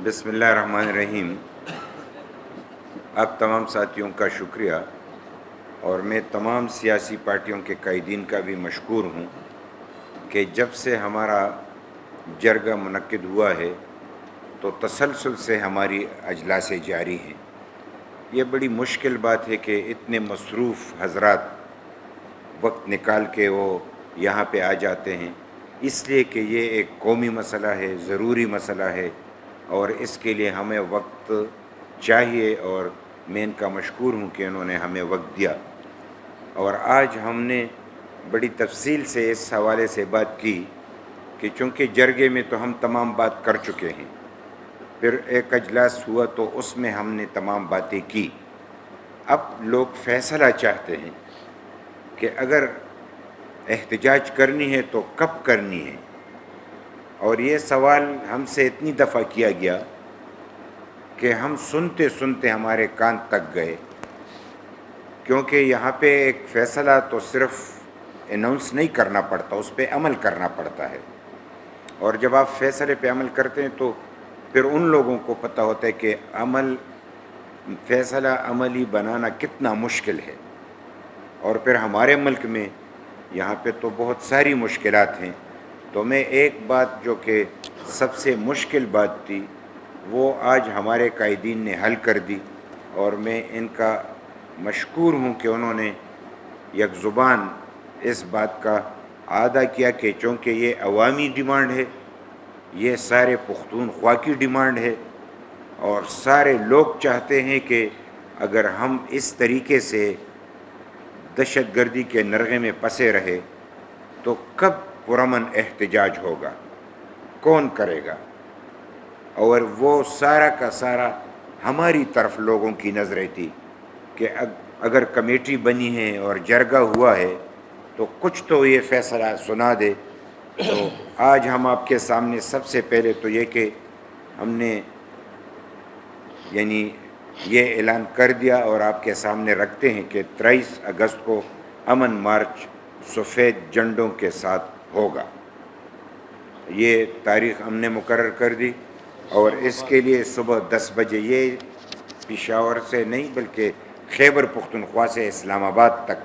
بسم اللہ الرحمن الرحیم۔ آپ تمام ساتھیوں کا شکریہ، اور میں تمام سیاسی پارٹیوں کے قائدین کا بھی مشکور ہوں کہ جب سے ہمارا جرگہ منعقد ہوا ہے تو تسلسل سے ہماری اجلاسیں جاری ہیں۔ یہ بڑی مشکل بات ہے کہ اتنے مصروف حضرات وقت نکال کے وہ یہاں پہ آ جاتے ہیں، اس لیے کہ یہ ایک قومی مسئلہ ہے، ضروری مسئلہ ہے، اور اس کے لیے ہمیں وقت چاہیے، اور میں ان کا مشکور ہوں کہ انہوں نے ہمیں وقت دیا۔ اور آج ہم نے بڑی تفصیل سے اس حوالے سے بات کی کہ چونکہ جرگے میں تو ہم تمام بات کر چکے ہیں، پھر ایک اجلاس ہوا تو اس میں ہم نے تمام باتیں کی۔ اب لوگ فیصلہ چاہتے ہیں کہ اگر احتجاج کرنی ہے تو کب کرنی ہے، اور یہ سوال ہم سے اتنی دفعہ کیا گیا کہ ہم سنتے سنتے ہمارے کان تک گئے، کیونکہ یہاں پہ ایک فیصلہ تو صرف اناؤنس نہیں کرنا پڑتا، اس پہ عمل کرنا پڑتا ہے، اور جب آپ فیصلے پہ عمل کرتے ہیں تو پھر ان لوگوں کو پتہ ہوتا ہے کہ فیصلہ عملی بنانا کتنا مشکل ہے۔ اور پھر ہمارے ملک میں یہاں پہ تو بہت ساری مشکلات ہیں، تو میں ایک بات جو کہ سب سے مشکل بات تھی وہ آج ہمارے قائدین نے حل کر دی، اور میں ان کا مشکور ہوں کہ انہوں نے یک زبان اس بات کا اعادہ کیا کہ چونکہ یہ عوامی ڈیمانڈ ہے، یہ سارے پختونخوا کی ڈیمانڈ ہے، اور سارے لوگ چاہتے ہیں کہ اگر ہم اس طریقے سے دہشت گردی کے نرغے میں پسے رہے تو کب پرامن احتجاج ہوگا، کون کرے گا؟ اور وہ سارا کا سارا ہماری طرف لوگوں کی نظریں تھی کہ اگر کمیٹی بنی ہے اور جرگہ ہوا ہے تو کچھ تو یہ فیصلہ سنا دے۔ تو آج ہم آپ کے سامنے سب سے پہلے تو یہ کہ ہم نے یہ اعلان کر دیا اور آپ کے سامنے رکھتے ہیں کہ 23 اگست کو امن مارچ سفید جھنڈوں کے ساتھ ہوگا۔ یہ تاریخ ہم نے مقرر کر دی، اور اس کے لیے صبح 10 بجے یہ پشاور سے نہیں بلکہ خیبر پختونخوا سے اسلام آباد تک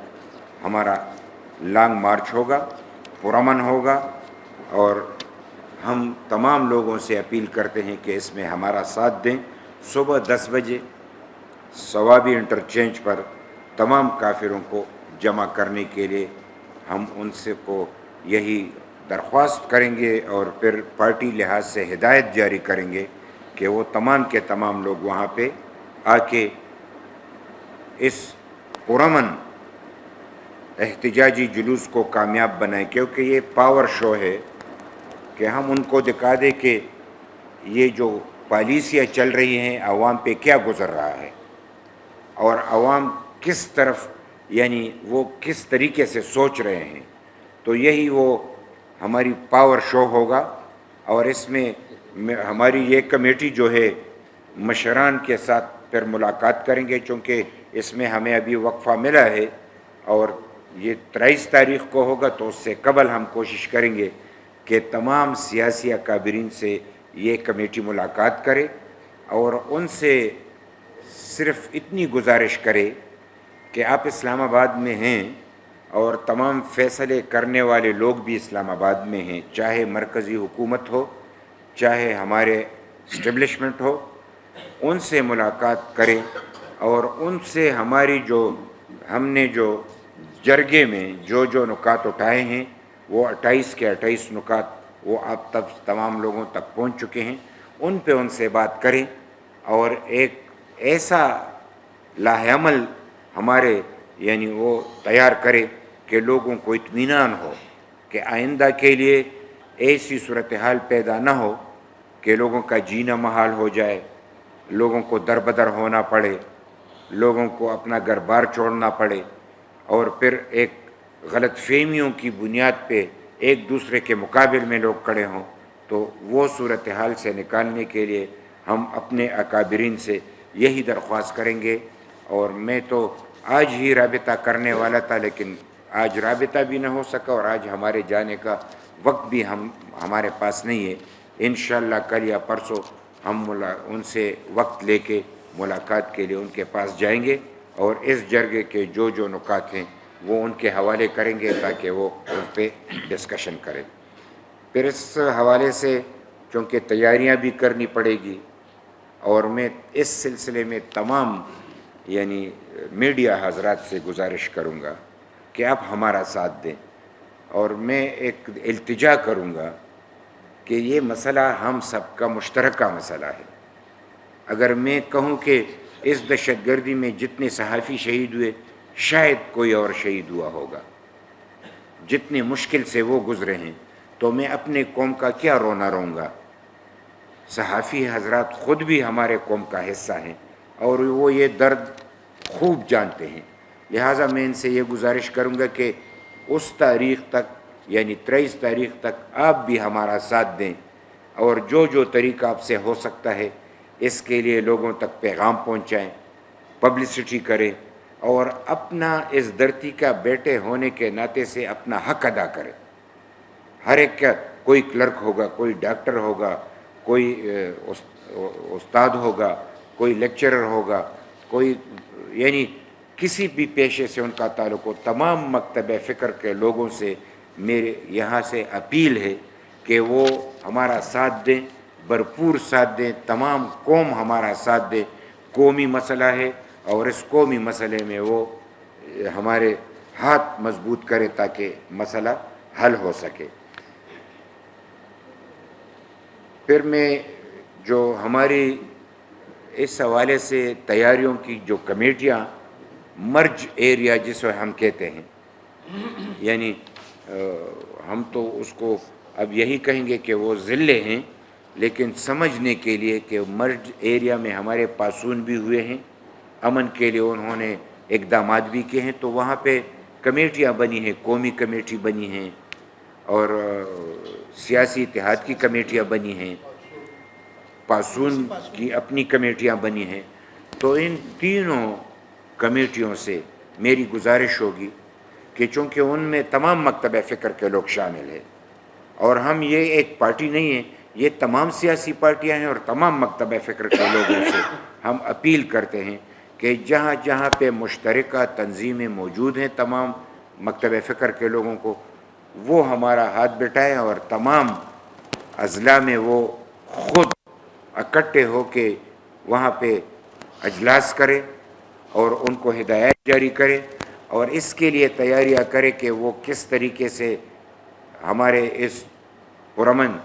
ہمارا لانگ مارچ ہوگا، پرامن ہوگا، اور ہم تمام لوگوں سے اپیل کرتے ہیں کہ اس میں ہمارا ساتھ دیں۔ صبح 10 بجے ثوابی انٹرچینج پر تمام کافروں کو جمع کرنے کے لیے ہم ان سے کو یہی درخواست کریں گے، اور پھر پارٹی لحاظ سے ہدایت جاری کریں گے کہ وہ تمام کے تمام لوگ وہاں پہ آ کے اس پرامن احتجاجی جلوس کو کامیاب بنائیں، کیونکہ یہ پاور شو ہے کہ ہم ان کو دکھا دیں کہ یہ جو پالیسیاں چل رہی ہیں عوام پہ کیا گزر رہا ہے، اور عوام کس طرف وہ کس طریقے سے سوچ رہے ہیں۔ تو یہی وہ ہماری پاور شو ہوگا، اور اس میں ہماری یہ کمیٹی جو ہے مشران کے ساتھ پھر ملاقات کریں گے، چونکہ اس میں ہمیں ابھی وقفہ ملا ہے، اور یہ 23 تاریخ کو ہوگا تو اس سے قبل ہم کوشش کریں گے کہ تمام سیاسی اکابرین سے یہ کمیٹی ملاقات کرے، اور ان سے صرف اتنی گزارش کرے کہ آپ اسلام آباد میں ہیں اور تمام فیصلے کرنے والے لوگ بھی اسلام آباد میں ہیں، چاہے مرکزی حکومت ہو چاہے ہمارے اسٹیبلشمنٹ ہو، ان سے ملاقات کریں، اور ان سے ہماری ہم نے جو جرگے میں جو نکات اٹھائے ہیں وہ 28 کے 28 نکات وہ آپ تمام لوگوں تک پہنچ چکے ہیں، ان پہ ان سے بات کریں، اور ایک ایسا لاہ عمل ہمارے وہ تیار کرے کہ لوگوں کو اطمینان ہو کہ آئندہ کے لیے ایسی صورتحال پیدا نہ ہو کہ لوگوں کا جینا محال ہو جائے، لوگوں کو در بدر ہونا پڑے، لوگوں کو اپنا گھر بار چھوڑنا پڑے، اور پھر ایک غلط فہمیوں کی بنیاد پہ ایک دوسرے کے مقابل میں لوگ کھڑے ہوں۔ تو وہ صورتحال سے نکالنے کے لیے ہم اپنے اکابرین سے یہی درخواست کریں گے، اور میں تو آج ہی رابطہ کرنے والا تھا لیکن آج رابطہ بھی نہ ہو سکا، اور آج ہمارے جانے کا وقت بھی ہمارے پاس نہیں ہے۔ انشاءاللہ کل یا پرسوں ہم ان سے وقت لے کے ملاقات کے لیے ان کے پاس جائیں گے اور اس جرگے کے جو نکات ہیں وہ ان کے حوالے کریں گے تاکہ وہ ان پہ ڈسکشن کریں۔ پھر اس حوالے سے چونکہ تیاریاں بھی کرنی پڑے گی، اور میں اس سلسلے میں تمام یعنی میڈیا حضرات سے گزارش کروں گا کہ آپ ہمارا ساتھ دیں، اور میں ایک التجا کروں گا کہ یہ مسئلہ ہم سب کا مشترکہ مسئلہ ہے۔ اگر میں کہوں کہ اس دہشت گردی میں جتنے صحافی شہید ہوئے شاید کوئی اور شہید ہوا ہوگا، جتنے مشکل سے وہ گزرے ہیں، تو میں اپنے قوم کا کیا رونا روں گا؟ صحافی حضرات خود بھی ہمارے قوم کا حصہ ہیں اور وہ یہ درد خوب جانتے ہیں، لہٰذا میں ان سے یہ گزارش کروں گا کہ اس تاریخ تک یعنی 23 تاریخ تک آپ بھی ہمارا ساتھ دیں، اور جو طریقہ آپ سے ہو سکتا ہے اس کے لیے لوگوں تک پیغام پہنچائیں، پبلسٹی کریں، اور اپنا اس دھرتی کا بیٹے ہونے کے ناطے سے اپنا حق ادا کریں۔ ہر ایک کا کوئی کلرک ہوگا، کوئی ڈاکٹر ہوگا، کوئی استاد ہوگا، کوئی لیکچرر ہوگا، کوئی یعنی کسی بھی پیشے سے ان کا تعلق ہو، تمام مکتب فکر کے لوگوں سے میرے یہاں سے اپیل ہے کہ وہ ہمارا ساتھ دیں، بھرپور ساتھ دیں، تمام قوم ہمارا ساتھ دے۔ قومی مسئلہ ہے اور اس قومی مسئلے میں وہ ہمارے ہاتھ مضبوط کرے تاکہ مسئلہ حل ہو سکے۔ پھر میں جو ہماری اس حوالے سے تیاریوں کی جو کمیٹیاں مرج ایریا جسے ہم کہتے ہیں، یعنی ہم تو اس کو اب یہی کہیں گے کہ وہ ضلع ہیں، لیکن سمجھنے کے لیے کہ مرج ایریا میں ہمارے پاسون بھی ہوئے ہیں، امن کے لیے انہوں نے اقدامات بھی کیے ہیں، تو وہاں پہ کمیٹیاں بنی ہیں، قومی کمیٹی بنی ہیں اور سیاسی اتحاد کی کمیٹیاں بنی ہیں، پاسون کی اپنی کمیٹیاں بنی ہیں۔ تو ان تینوں کمیٹیوں سے میری گزارش ہوگی کہ چونکہ ان میں تمام مکتب فکر کے لوگ شامل ہیں، اور ہم یہ ایک پارٹی نہیں ہیں، یہ تمام سیاسی پارٹیاں ہیں، اور تمام مکتب فکر کے لوگوں سے ہم اپیل کرتے ہیں کہ جہاں جہاں پہ مشترکہ تنظیمیں موجود ہیں تمام مکتب فکر کے لوگوں کو، وہ ہمارا ہاتھ بٹائیں اور تمام اضلاع میں وہ خود اکٹھے ہو کے وہاں پہ اجلاس کرے اور ان کو ہدایات جاری کرے، اور اس کے لیے تیاریاں کرے کہ وہ کس طریقے سے ہمارے اس پرامن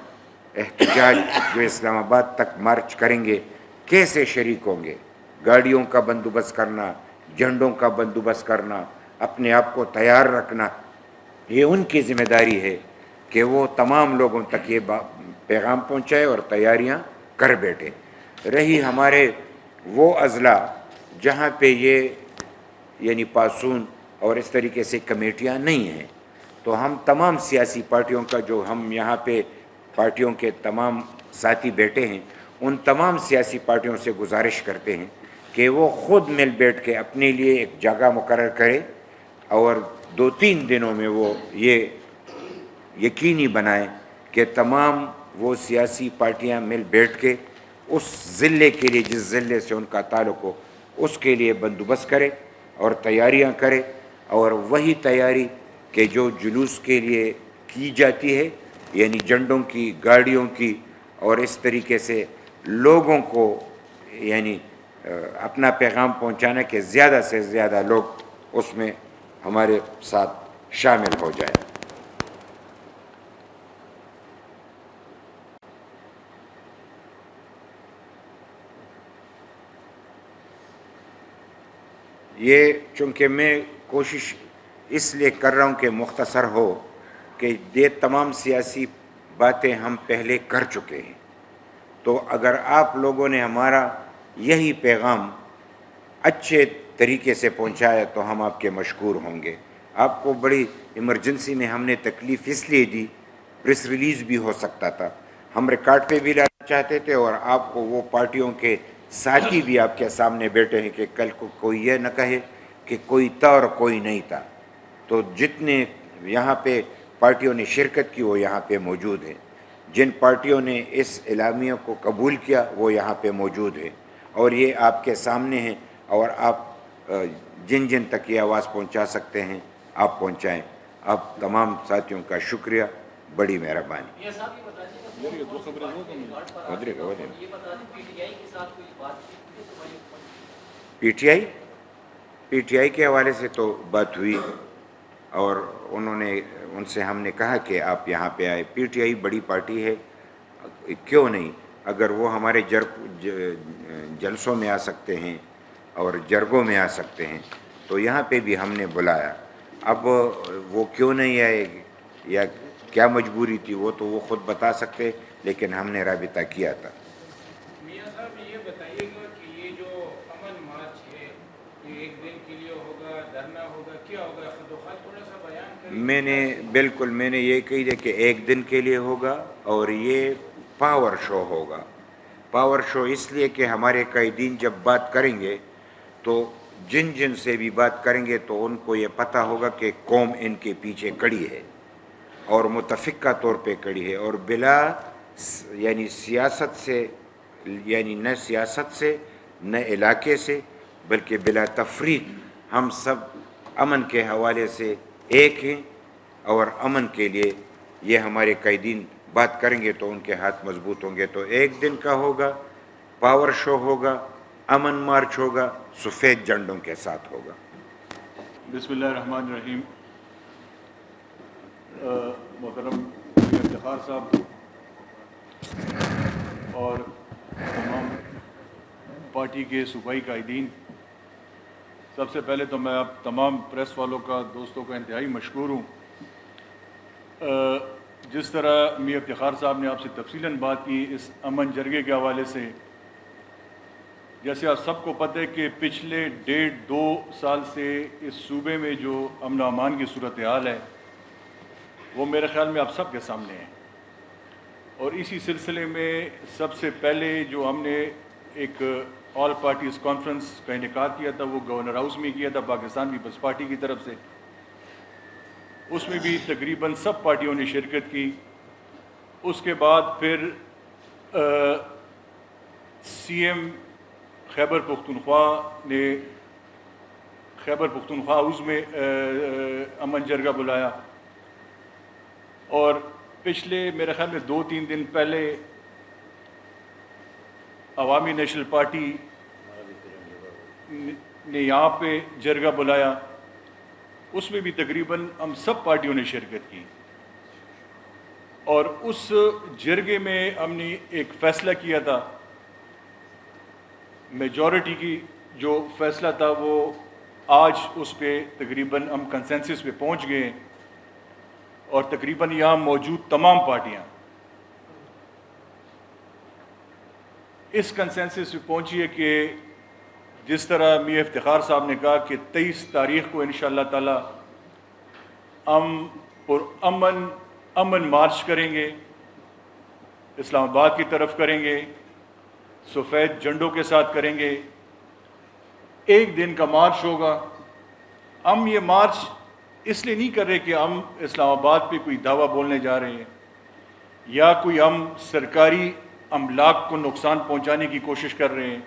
احتجاج جو اسلام آباد تک مارچ کریں گے کیسے شریک ہوں گے۔ گاڑیوں کا بندوبست کرنا، جھنڈوں کا بندوبست کرنا، اپنے آپ کو تیار رکھنا، یہ ان کی ذمہ داری ہے کہ وہ تمام لوگوں تک یہ پیغام پہنچائے اور تیاریاں کر بیٹھے۔ رہی ہمارے وہ اضلاع جہاں پہ یہ یعنی پاسون اور اس طریقے سے کمیٹیاں نہیں ہیں، تو ہم تمام سیاسی پارٹیوں کا جو ہم یہاں پہ پارٹیوں کے تمام ساتھی بیٹھے ہیں، ان تمام سیاسی پارٹیوں سے گزارش کرتے ہیں کہ وہ خود مل بیٹھ کے اپنے لیے ایک جگہ مقرر کرے اور 2-3 دنوں میں وہ یہ یقینی بنائیں کہ تمام وہ سیاسی پارٹیاں مل بیٹھ کے اس ضلع کے لیے جس ضلع سے ان کا تعلق ہو اس کے لیے بندوبست کرے اور تیاریاں کرے، اور وہی تیاری کہ جو جلوس کے لیے کی جاتی ہے یعنی جھنڈوں کی، گاڑیوں کی، اور اس طریقے سے لوگوں کو یعنی اپنا پیغام پہنچانا کہ زیادہ سے زیادہ لوگ اس میں ہمارے ساتھ شامل ہو جائیں۔ یہ چونکہ میں کوشش اس لیے کر رہا ہوں کہ مختصر ہو کہ یہ تمام سیاسی باتیں ہم پہلے کر چکے ہیں، تو اگر آپ لوگوں نے ہمارا یہی پیغام اچھے طریقے سے پہنچایا تو ہم آپ کے مشکور ہوں گے۔ آپ کو بڑی ایمرجنسی میں ہم نے تکلیف اس لیے دی، پریس ریلیز بھی ہو سکتا تھا، ہم ریکارڈ پہ بھی لانا چاہتے تھے، اور آپ کو وہ پارٹیوں کے ساتھی بھی آپ کے سامنے بیٹھے ہیں کہ کل کو کوئی یہ نہ کہے کہ کوئی تھا اور کوئی نہیں تھا۔ تو جتنے یہاں پہ پارٹیوں نے شرکت کی وہ یہاں پہ موجود ہیں۔ جن پارٹیوں نے اس اعلامیہ کو قبول کیا وہ یہاں پہ موجود ہے اور یہ آپ کے سامنے ہیں، اور آپ جن جن تک یہ آواز پہنچا سکتے ہیں آپ پہنچائیں. آپ تمام ساتھیوں کا شکریہ، بڑی مہربانی. پی ٹی آئی کے حوالے سے تو بات ہوئی اور ان سے ہم نے کہا کہ آپ یہاں پہ آئے. پی ٹی آئی بڑی پارٹی ہے، کیوں نہیں؟ اگر وہ ہمارے جلسوں میں آ سکتے ہیں اور جرگوں میں آ سکتے ہیں تو یہاں پہ بھی ہم نے بلایا. اب وہ کیوں نہیں آئے یا کیا مجبوری تھی وہ تو وہ خود بتا سکتے، لیکن ہم نے رابطہ کیا تھا. میاں صاحب یہ بتائیے گا کہ یہ جو امن مارچ ہے یہ ایک دن کے لیے ہوگا، دھرنا ہوگا، کیا ہوگا؟ خدوخال تھوڑا سا بیان کریں. میں نے یہ کہی ہے کہ ایک دن کے لیے ہوگا اور یہ پاور شو ہوگا. پاور شو اس لیے کہ ہمارے قائدین جب بات کریں گے تو جن جن سے بھی بات کریں گے تو ان کو یہ پتہ ہوگا کہ قوم ان کے پیچھے کڑی ہے اور متفقہ طور پہ کڑی ہے، اور یعنی سیاست سے، یعنی نہ سیاست سے نہ علاقے سے، بلکہ بلا تفریق ہم سب امن کے حوالے سے ایک ہیں، اور امن کے لیے یہ ہمارے قائدین بات کریں گے تو ان کے ہاتھ مضبوط ہوں گے. تو ایک دن کا ہوگا، پاور شو ہوگا، امن مارچ ہوگا، سفید جھنڈوں کے ساتھ ہوگا. بسم اللہ الرحمن الرحیم. محترم افتخار صاحب اور تمام پارٹی کے صوبائی قائدین، سب سے پہلے تو میں آپ تمام پریس والوں کا، دوستوں کا انتہائی مشکور ہوں. جس طرح میاں افتخار صاحب نے آپ سے تفصیلاً بات کی اس امن جرگے کے حوالے سے، جیسے آپ سب کو پتہ ہے کہ پچھلے 1.5-2 سال سے اس صوبے میں جو امن و امان کی صورتحال ہے وہ میرے خیال میں آپ سب کے سامنے ہے. اور اسی سلسلے میں سب سے پہلے جو ہم نے ایک آل پارٹیز کانفرنس کا انعقاد کیا تھا وہ گورنر ہاؤس میں کیا تھا پاکستان پیپلز پارٹی کی طرف سے. اس میں بھی تقریباً سب پارٹیوں نے شرکت کی. اس کے بعد پھر سی ایم خیبر پختونخوا نے خیبر پختونخوا ہاؤس میں امن جرگہ بلایا، اور پچھلے میرے خیال میں 2-3 دن پہلے عوامی نیشنل پارٹی نے یہاں پہ جرگہ بلایا. اس میں بھی تقریباً ہم سب پارٹیوں نے شرکت کی، اور اس جرگے میں ہم نے ایک فیصلہ کیا تھا. میجورٹی کی جو فیصلہ تھا وہ آج اس پہ تقریباً ہم کنسنسس پہ پہنچ گئے ہیں، اور تقریباً یہاں موجود تمام پارٹیاں اس کنسنسس پہ پہنچی ہے کہ جس طرح میاں افتخار صاحب نے کہا کہ 23 تاریخ کو انشاءاللہ تعالی ہم امن مارچ کریں گے، اسلام آباد کی طرف کریں گے، سفید جھنڈوں کے ساتھ کریں گے. ایک دن کا مارچ ہوگا. ہم یہ مارچ اس لیے نہیں کر رہے کہ ہم اسلام آباد پہ کوئی دعویٰ بولنے جا رہے ہیں یا کوئی ہم سرکاری املاک کو نقصان پہنچانے کی کوشش کر رہے ہیں.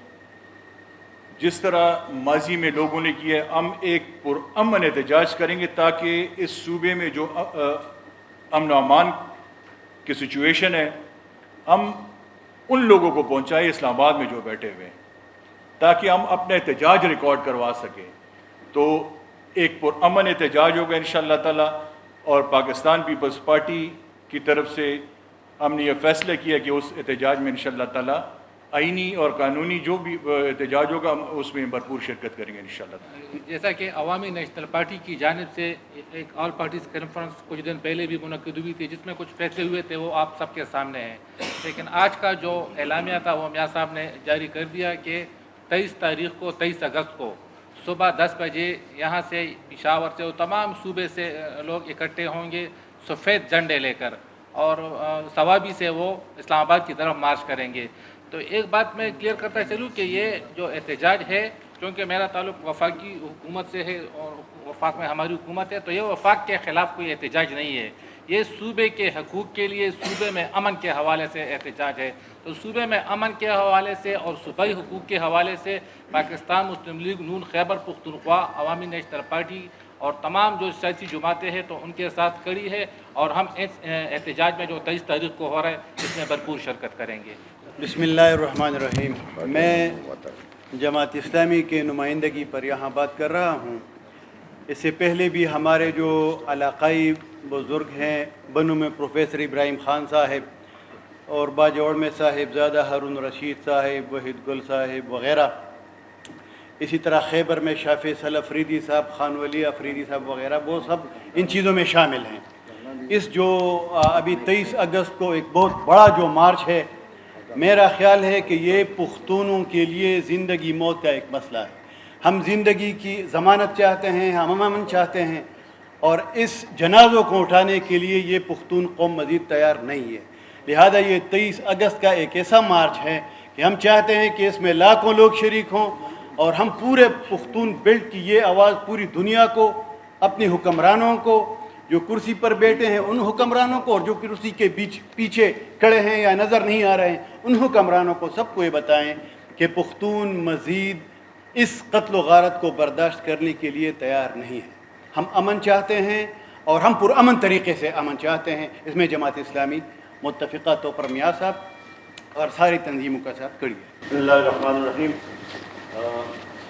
جس طرح ماضی میں لوگوں نے کیا ہے، ہم ایک پرامن احتجاج کریں گے تاکہ اس صوبے میں جو امن و امان کی سچویشن ہے ہم ان لوگوں کو پہنچائیں اسلام آباد میں جو بیٹھے ہوئے ہیں، تاکہ ہم اپنا احتجاج ریکارڈ کروا سکیں. تو ایک پرامن احتجاج ہوگا انشاءاللہ تعالی، اور پاکستان پیپلز پارٹی کی طرف سے ہم نے یہ فیصلہ کیا کہ اس احتجاج میں انشاءاللہ تعالی آئینی اور قانونی جو بھی احتجاج ہوگا ہم اس میں بھرپور شرکت کریں گے انشاءاللہ تعالی. جیسا کہ عوامی نیشنل پارٹی کی جانب سے ایک آل پارٹیز کانفرنس کچھ دن پہلے بھی منعقد ہوئی تھی جس میں کچھ فیصلے ہوئے تھے، وہ آپ سب کے سامنے ہیں. لیکن آج کا جو اعلامیہ تھا وہ میاں صاحب نے جاری کر دیا کہ 23 تاریخ کو 23 اگست کو صبح 10 بجے یہاں سے پشاور سے تمام صوبے سے لوگ اکٹھے ہوں گے سفید جھنڈے لے کر، اور ثوابی سے وہ اسلام آباد کی طرف مارچ کریں گے. تو ایک بات میں کلیئر کرتا چلوں کہ یہ جو احتجاج ہے، کیونکہ میرا تعلق وفاقی حکومت سے ہے اور وفاق میں ہماری حکومت ہے، تو یہ وفاق کے خلاف کوئی احتجاج نہیں ہے. یہ صوبے کے حقوق کے لیے، صوبے میں امن کے حوالے سے احتجاج ہے۔ تو صوبے میں امن کے حوالے سے اور صوبائی حقوق کے حوالے سے پاکستان مسلم لیگ نون خیبر پختونخوا عوامی نیشنل پارٹی اور تمام جو سیاسی جماعتیں ہیں تو ان کے ساتھ کھڑی ہے، اور ہم اس احتجاج میں جو 23 تاریخ کو ہو رہا ہے اس میں بھرپور شرکت کریں گے۔ بسم اللہ الرحمن الرحیم۔ میں جماعت اسلامی کے نمائندگی پر یہاں بات کر رہا ہوں۔ اس سے پہلے بھی ہمارے جو علاقائی بزرگ ہیں، بنو میں پروفیسر ابراہیم خان صاحب اور باجوڑ میں صاحب زادہ ہارون رشید صاحب، وحید گل صاحب وغیرہ، اسی طرح خیبر میں شاہ فیصل افریدی صاحب، خان ولی افریدی صاحب وغیرہ، وہ سب ان چیزوں میں شامل ہیں۔ اس جو ابھی 23 اگست کو ایک بہت بڑا جو مارچ ہے، میرا خیال ہے کہ یہ پختونوں کے لیے زندگی موت کا ایک مسئلہ ہے۔ ہم زندگی کی ضمانت چاہتے ہیں، ہم امن چاہتے ہیں، اور اس جنازوں کو اٹھانے کے لیے یہ پختون قوم مزید تیار نہیں ہے۔ لہذا یہ 23 اگست کا ایک ایسا مارچ ہے کہ ہم چاہتے ہیں کہ اس میں لاکھوں لوگ شریک ہوں، اور ہم پورے پختون بیلٹ کی یہ آواز پوری دنیا کو، اپنے حکمرانوں کو جو کرسی پر بیٹھے ہیں ان حکمرانوں کو، اور جو کرسی کے پیچھے کھڑے ہیں یا نظر نہیں آ رہے ہیں ان حکمرانوں کو، سب کو یہ بتائیں کہ پختون مزید اس قتل و غارت کو برداشت کرنے کے لیے تیار نہیں ہے۔ ہم امن چاہتے ہیں، اور ہم پرامن طریقے سے امن چاہتے ہیں۔ اس میں جماعت اسلامی متفقہ طور پر میاں صاحب اور ساری تنظیموں کا ساتھ کھڑی ہے۔ بسم اللہ الرحمن الرحیم۔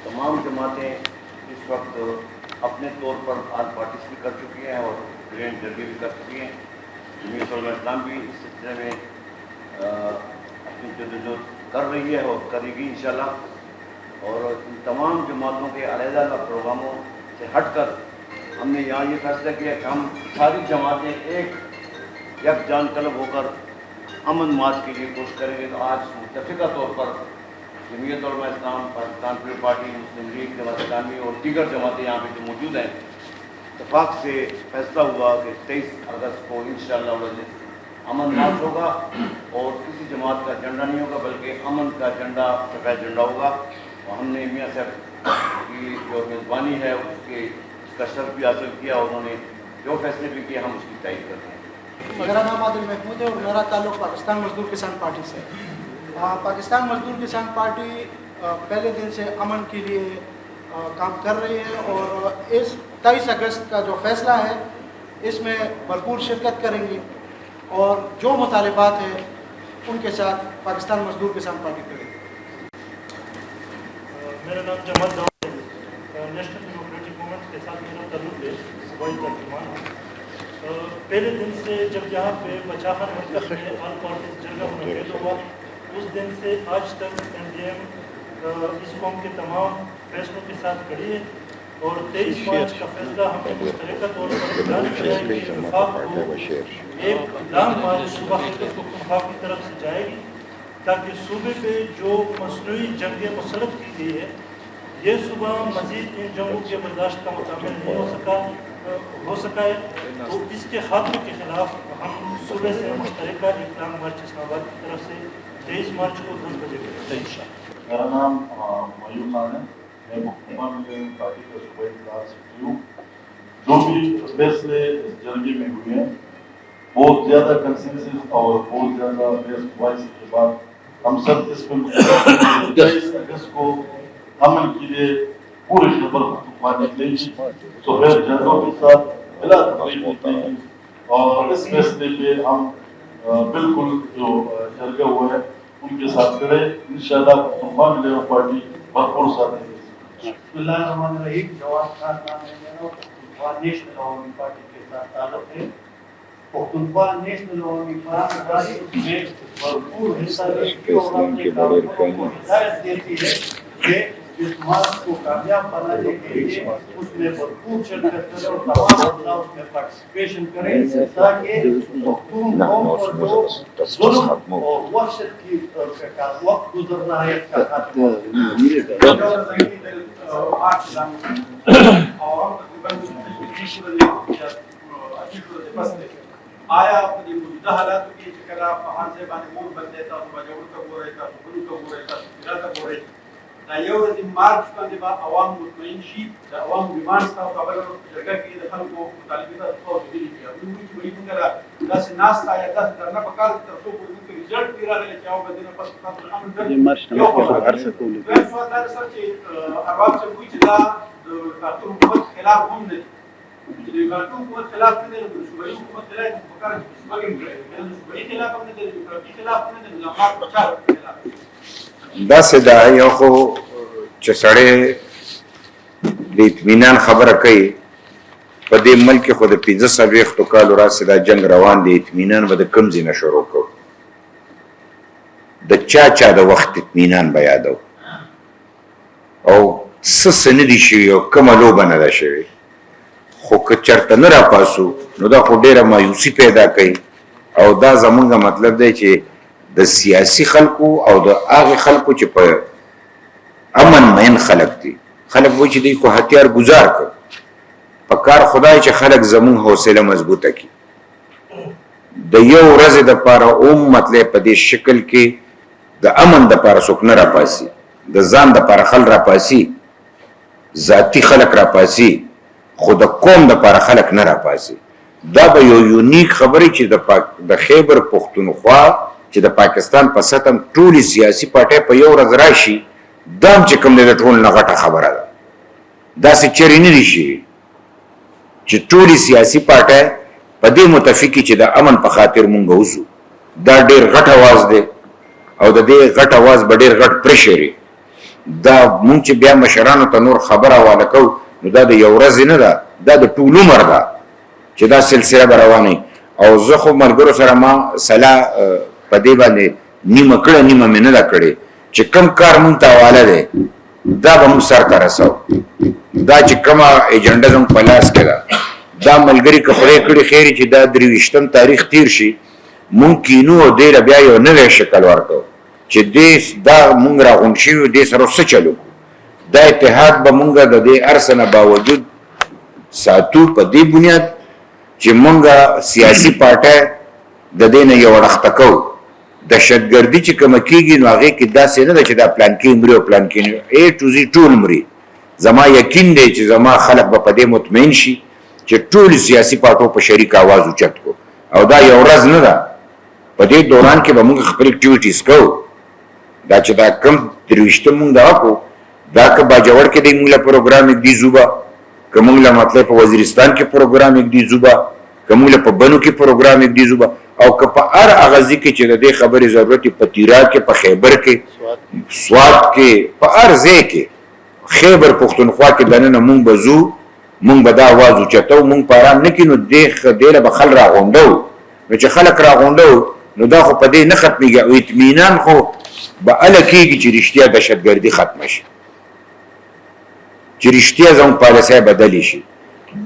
تمام جماعتیں اس وقت اپنے طور پر آل پارٹیز بھی کر چکی ہیں اور گرینڈ جرگے بھی کر چکی ہیں۔ جمعیت علماء اسلام بھی اس سلسلے میں اپنی جدوجہد کر رہی ہے اور کرے گی انشاءاللہ۔ اور ان تمام جماعتوں کے علیحدہ علیحدہ پروگراموں سے ہٹ کر ہم نے یہاں یہ فیصلہ کیا کہ ہم ساری جماعتیں ایک یکجان قلب ہو کر امن مارچ کے لیے کوشش کریں گے۔ تو آج متفقہ طور پر جمعیت علماء اسلام، پاکستان پیپلز پارٹی، مسلم لیگ، جماعت اسلامی اور دیگر جماعتیں یہاں پہ جو موجود ہیں، اتفاق سے فیصلہ ہوا کہ 23 اگست کو انشاءاللہ امن مارچ ہوگا، اور کسی جماعت کا جھنڈا نہیں ہوگا بلکہ امن کا جھنڈا، سفید جھنڈا ہوگا۔ اور ہم نے میاں صاحب کی جو میزبانی ہے اس کا شرف بھی حاصل کیا، اور انہوں نے جو فیصلے بھی کیے ہم اس کی تائید کرتے ہیں۔ میرا نام عادل محمود ہے اور میرا تعلق پاکستان مزدور کسان پارٹی سے ہے۔ پاکستان مزدور کسان پارٹی پہلے دن سے امن کے لیے کام کر رہی ہے، اور اس 23 اگست کا جو فیصلہ ہے اس میں بھرپور شرکت کریں گے، اور جو مطالبات ہیں ان کے ساتھ پاکستان مزدور کسان پارٹی کرے گی۔ میرا نام جمال داؤد ہے، نیشنل ڈیموکریٹک موومنٹ کے ساتھ میرا تعلق ہے، صوبائی ترجمان ہوں۔ پہلے دن سے جب یہاں پہ بچاخان مرکز میں آل پارٹیز جرگہ منعقد ہوا، اس دن سے آج تک NDM اس قوم کے تمام فیصلوں کے ساتھ کھڑی ہے، اور 23 مارچ کا فیصلہ ہم نے مشترکہ طور پر اعلان کیا ہے کہ وفاق کو ایک لانگ مارچ صوبہ خیبر پختونخوا کی طرف سے جائے گی، تاکہ صوبے پہ جو مصنوعی جنگیں مسلط کی گئی ہے یہ صوبہ مزید ان جنگوں کے برداشت کا مکمل نہیں ہو سکا ہے، تو اس کے خاتمے کے خلاف ہم صوبے سے مشترکہ ایک لانگ مارچ اسلام آباد کی طرف سے 23 مارچ کو 10 بجے کریں گے۔ میرا نام معیوب خان ہے، میں محکمہ میں پارٹی کا صوبائی اجلاس سیکرٹری ہوں۔ جو بھی فیصلے اس جرگے میں ہوئے ہیں بہت زیادہ کنسنسس اور بہت زیادہ بحث مباحثے کے بعد ہم سب اس میں 23 اگست کو امن کے لیے پورے خیبر پختونخوا نکلے گی، سفید جھنڈوں کے ساتھ بلا تفریق نکلے گی، اور اس فیصلے پہ ہم بالکل جو جرگہ ہوا ہے ان کے ساتھ کھڑے انشاءاللہ پختونخوا لیبر پارٹی بھرپور ساتھ دیں گے۔ بسم اللہ الرحمن الرحیم۔ جواد خان نام ہے میرا، پختونخوا نیشنل عوامی پارٹی کے ساتھ تعلق ہے۔ پختونخوا نیشنل عوامی پارٹی میں بھرپور حصہ لیتی اور اپنے کارکنوں کو ہدایت دیتی ہے کہ اس مارچ کو کامیاب بنانے کے لیے اس میں بھرپور شرکت کرے اور تمام اضلاع اس میں پارٹیسپیشن کریں، تاکہ پختون قوم پر جو ظلم اور وحشت کی وقت گزر رہا ہے اس کا خاتمہ آیا اپنی موجودہ حالات کی چکر آپ پہاڑ سے بانے مور بن دیتا ہوں بجوڑ کا ہو رہتا ہوں گرو کا ہو رہتا ہوں گرا کا ہو رہتا دا یو ورځ مارچ باندې به عوام مطمئن شي د عوام ډیمانډ ستاسو خبره په جرګه کې د خلکو مطالبه تاسو ویلي دي او موږ چې موږ لا داسې ناستا یا داسې درنه په کار تر څو پورې موږ ریزلټ دی راغلی چې او بدنه پس تاسو امر یہ مارچ نه خو ارسه کولی سوال دا سر چې ارباب چې وایي چې دا د ډاکټر حکومت خلاف هم نه دي چې د ډاکټر حکومت خلاف نه دی د صوبایي حکومت خلاف په کار کې صوبایي صوبایي خلاف هم نه دی د ډاکټر خلاف هم نه دی د امر په چارو خلاف داسې دا یو خو چې سړی د اطمینان خبره کوي په دې ملک خو د 45 کالو راځي دا جنگ روان دی اطمینان به د کم ځای نه شروع کوو د چا د وخت اطمینان به یادو او څه نه دي شوي او کومه لوبه نه ده شوې خو که چېرته نه راپاسو نو دا خو ډېره مایوسي پیدا کوي او دا زمونږ مطلب دی چې د سیاسي خلکو او د هغې خلکو چې په امن مین خلک دي خلک وایي چې دوی خو هتیار گزار کړ په کار خدای چې خلک زمونږ حوصله مضبوطه کړي د یو ورځې دپاره مطلب په دې شکل کې د امن دپاره څوک نه راپاسي د ځان دپاره خلک راپاسي ذاتي خلک راپاسي خو د قوم دپاره خلک نه راپاسي دا به یو یونیک خبرې چې د خیبر پښتونخوا چې د پاکستان په سطح ټولې سیاسي پارټۍ په یو ورځ راشي دا هم چې کوم دی د ټول نه غټه خبره ده داسې چیرې نه دي شوي چې ټولې سیاسي پارټۍ په دې متفقې چې د امن په خاطر مونږ وځو دا ډېر غټ اواز دی او د دې غټ اواز به ډېر غټ پرشر دا مونږ چې بیا مشرانو ته نور خبره حواله کوو نو دا د یو ورځې نه ده دا د ټول عمر ده چې دا سلسله به روانه او زه خو ملګرو سره ما سلا په دې باندې نیمه کړه نیمه مې نه ده کړې چې کم کار مونږ ته حواله دی دا به مونږ سر ته رسو دا چې کومه ایجنډه زموږ په لاس کې ده دا ملګري که خدای کړي خیر چې دا 23 تاریخ تیر شي مونږ کینو او دې بیا یو نوی شکل ورکړو چې دې دا مونږ راغونډ شوي دې سره څه چلو دا اتحاد به مونږ د دې هر څه نه باوجود ساتو په دې بنیاد چې مونږ سیاسي پارټۍ د دې نه یو اړخته کوو دهشتګردي چې کومه کېږي نو هغې کې داسې نه ده چې دا پلان کې مري او پلان کې اے ټو زی ټول مري زما یقین دی چې زما خلک به په دې مطمئن شي چې ټول سیاسي پارټو په شریک آواز اوچت کو او دا یو ورځ نه ده په دې دوران کې به موږ خپل اکټیویټیز کوو دا چې دا کم 23 موږ دا وکړو دا که باجوړ کې د موږ له پروګرام دی زوبا که موږ له مطلب په وزیرستان کې پروګرام دی زوبا که موږ له په بنو کې پروګرام دی زوبا او که په هر هغه ځای کې چې د دې خبرې ضرورت په تیرا کې په خیبر کې سوات کې په هر ځای کې خیبر پښتونخوا کې دننه موږ به ځو موږ به دا آواز اوچتو موږ په ارام نه کینو دې به خل راغونډو نو چې خلک راغونډو نو دا خو په دې نه ختمېږي او اطمینان خو به هله کېږي چې رښتیا دهشتګردي ختمه شي چې رښتیا زموږ پالیسۍ بدلې شي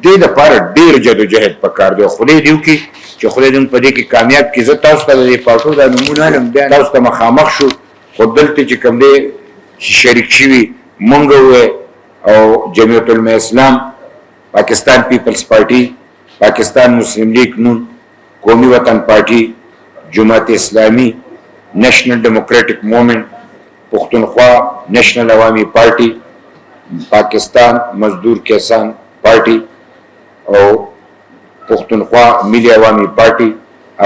دې دپاره ډېر جدوجهد پکار دی خدای دې وکړي چې خدای دې په دې کې کامیاب کړي زه تاسو ته د دې پارټو دا نومونه علم بیا تاسو ته مخامخ شو خو دلته چې کوم دی شریک شوي مونږ او جمعیت علماء اسلام پاکستان پیپلز پارټي پاکستان مسلم لیگ نون قومی وطن party Jamaat Islami national democratic movement Pakhtunkhwa national عوامی پارٹی پاکستان مزدور کسان پارٹی اور پختونخوا ملی عوامی پارٹی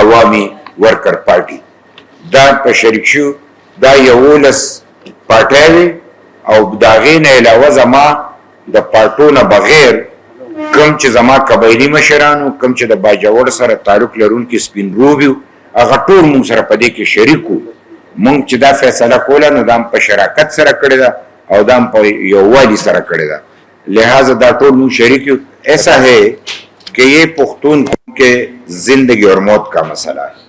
عوامی ورکر پارٹی دا په شریک شو دا یولس پارټۍ او داغې نه علاوه زما د پارټو نه بغیر کم چې زما قبایلي مشرانو کم چې د باجوړ سره تعلق لرونکي سپین روبیو هغه ټول مونږ سره په دې کې شریک وو مونږ چې دا فیصله کوله نو دا په شراکت سره کړې ده او دا په یووالي سره کړې ده لہذا دا ټول مونږ شریک یو ایسا ہے کہ یہ پختون کے زندگی اور موت کا مسئلہ ہے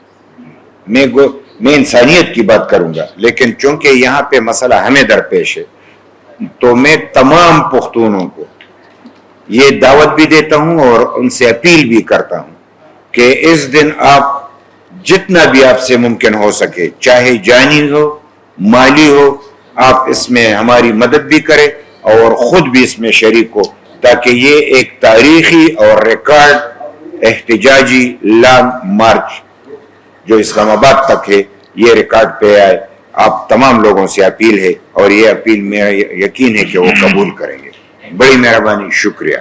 میں انسانیت کی بات کروں گا لیکن چونکہ یہاں پہ مسئلہ ہمیں درپیش ہے تو میں تمام پختونوں کو یہ دعوت بھی دیتا ہوں اور ان سے اپیل بھی کرتا ہوں کہ اس دن آپ جتنا بھی آپ سے ممکن ہو سکے چاہے جانی ہو مالی ہو آپ اس میں ہماری مدد بھی کریں اور خود بھی اس میں شریک ہو تاکہ یہ ایک تاریخی اور ریکارڈ احتجاجی لانگ مارچ جو اسلام آباد تک ہے یہ ریکارڈ پہ آئے آپ تمام لوگوں سے اپیل ہے اور یہ اپیل میرا یقین ہے کہ وہ قبول کریں گے. بڑی مہربانی, شکریہ.